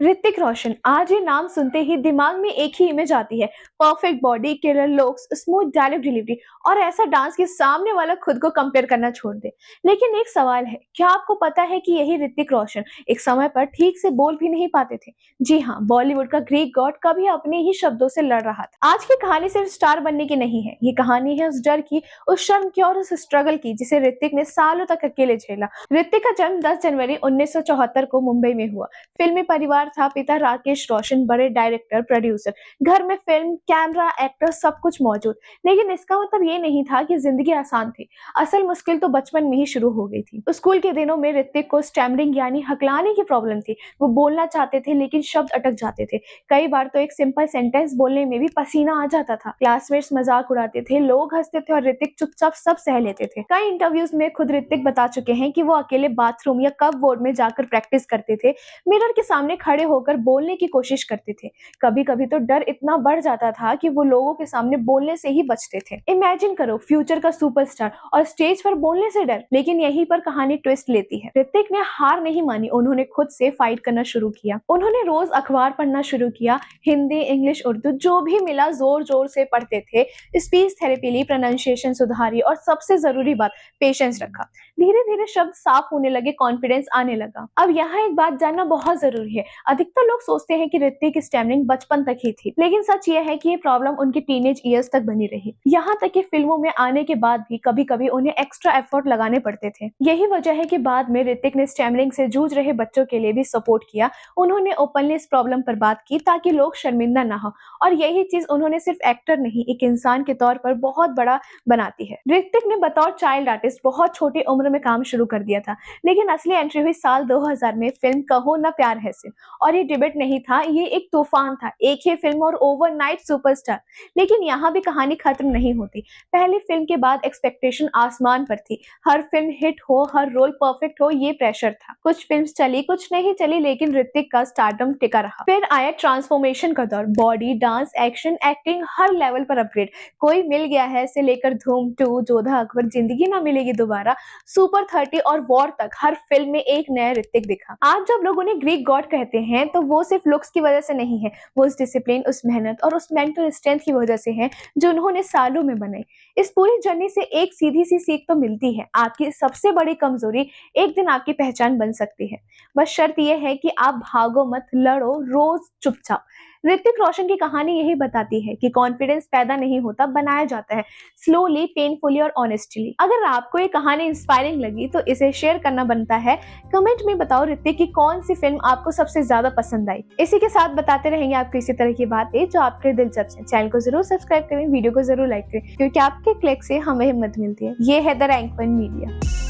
ऋतिक रोशन, आज ये नाम सुनते ही दिमाग में एक ही इमेज आती है। Perfect body, killer looks, smooth dialogue delivery और ऐसा डांस कि सामने वाला खुद को कंपेयर करना छोड़ दे। लेकिन एक सवाल है, क्या आपको पता है कि यही ऋतिक रोशन एक समय पर ठीक से बोल भी नहीं पाते थे? जी हाँ, बॉलीवुड का ग्रीक गॉड कभी अपने ही शब्दों से लड़ रहा था। आज की कहानी सिर्फ स्टार बनने की नहीं है, ये कहानी है उस डर की, उस शर्म की और उस स्ट्रगल की जिसे ऋतिक ने सालों तक अकेले झेला। ऋतिक का जन्म 10 जनवरी 1974 को मुंबई में हुआ। फिल्मी परिवार था, पिता राकेश रोशन बड़े डायरेक्टर प्रोड्यूसर, घर में फिल्म कैमरा एक्टर सब कुछ मौजूद। लेकिन इसका मतलब ये नहीं था कि जिंदगी आसान थी। असल मुश्किल तो बचपन में ही शुरू हो गई थी। स्कूल के दिनों में ऋतिक को स्टैमरिंग यानी हकलाने की प्रॉब्लम थी। वो बोलना चाहते थे लेकिन शब्द अटक जाते थे। कई बार तो एक सिंपल सेंटेंस बोलने में भी पसीना आ जाता था। क्लासमेट्स मजाक उड़ाते थे, लोग हंसते थे और ऋतिक चुपचाप सब सह लेते थे। कई इंटरव्यूज में खुद ऋतिक बता चुके हैं कि वो अकेले बाथरूम या कप बोर्ड में जाकर प्रैक्टिस करते थे, मिरर के सामने खड़े होकर बोलने की कोशिश करते थे। कभी कभी तो डर इतना बढ़ जाता था कि वो लोगों के सामने बोलने से ही बचते थे। इमेजिन करो, फ्यूचर का सुपरस्टार और स्टेज पर बोलने से डर। लेकिन यहीं पर कहानी ट्विस्ट लेती है। ऋतिक ने हार नहीं मानी, उन्होंने खुद से फाइट करना शुरू किया। उन्होंने रोज अखबार पढ़ना शुरू किया, हिंदी, इंग्लिश, उर्दू जो भी मिला जोर जोर से पढ़ते थे। स्पीच थेरेपी ली, प्रोनाउंसिएशन सुधारी और सबसे जरूरी बात, पेशेंस रखा। धीरे धीरे शब्द साफ होने लगे, कॉन्फिडेंस आने लगा। अब यहाँ एक बात जानना बहुत जरूरी है। अधिकतर लोग सोचते हैं कि ऋतिक की स्टैमरिंग बचपन तक ही थी, लेकिन सच ये है कि ये प्रॉब्लम उनके टीनेज ईयर्स तक बनी रही। यहाँ तक कि फिल्मों में आने के बाद भी कभी कभी उन्हें एक्स्ट्रा एफर्ट लगाने पड़ते थे। यही वजह है कि बाद में ऋतिक ने स्टैमरिंग से जूझ रहे बच्चों के लिए भी सपोर्ट किया। उन्होंने ओपनली इस प्रॉब्लम पर बात की ताकि लोग शर्मिंदा ना हो। और यही चीज उन्होंने सिर्फ एक्टर नहीं, एक इंसान के तौर पर बहुत बड़ा बनाती है। ऋतिक ने बतौर चाइल्ड आर्टिस्ट बहुत छोटी उम्र में काम शुरू कर दिया था, लेकिन असली एंट्री हुई साल 2000 में फिल्म कहो ना प्यार है सिर्फ। और ये डिबेट नहीं था, ये एक तूफान था, एक ही फिल्म और ओवरनाइट सुपरस्टार। लेकिन यहाँ भी कहानी खत्म नहीं होती। पहली फिल्म के बाद एक्सपेक्टेशन आसमान पर थी। हर फिल्म हिट हो, हर रोल परफेक्ट हो, ये प्रेशर था। कुछ फिल्म्स चली, कुछ नहीं चली, लेकिन ऋतिक का स्टारडम टिका रहा। फिर आया ट्रांसफॉर्मेशन का दौर। बॉडी, डांस, एक्शन, एक्टिंग हर लेवल पर अपग्रेड। कोई मिल गया है से लेकर धूम 2, जोधा अकबर, जिंदगी ना मिलेगी दोबारा, सुपर 30 और वॉर तक हर फिल्म में एक नया ऋतिक दिखा। आज जब लोग उन्हें ग्रीक गॉड कहते हैं तो वो सिर्फ लुक्स की वजह से नहीं है, वो उस डिसिप्लिन, उस मेहनत और उस मेंटल स्ट्रेंथ की वजह से है जो उन्होंने सालों में बनाई। इस पूरी जर्नी से एक सीधी सी सीख तो मिलती है, आपकी सबसे बड़ी कमजोरी एक दिन आपकी पहचान बन सकती है। बस शर्त यह है कि आप भागो मत, लड़ो रोज चुपचाप। ऋतिक रोशन की कहानी यही बताती है कि कॉन्फिडेंस पैदा नहीं होता, बनाया जाता है, स्लोली, पेनफुली और ऑनेस्टली। अगर आपको ये कहानी इंस्पायरिंग लगी तो इसे शेयर करना बनता है। कमेंट में बताओ ऋतिक की कौन सी फिल्म आपको सबसे ज्यादा पसंद आई। इसी के साथ बताते रहेंगे आपको इसी तरह की बातें जो आपके दिलचस्प है। चैनल को जरूर सब्सक्राइब करें, वीडियो को जरूर लाइक करें, क्योंकि आपके क्लिक से हमें हिम्मत मिलती है। ये है द रैंक पॉइंट मीडिया।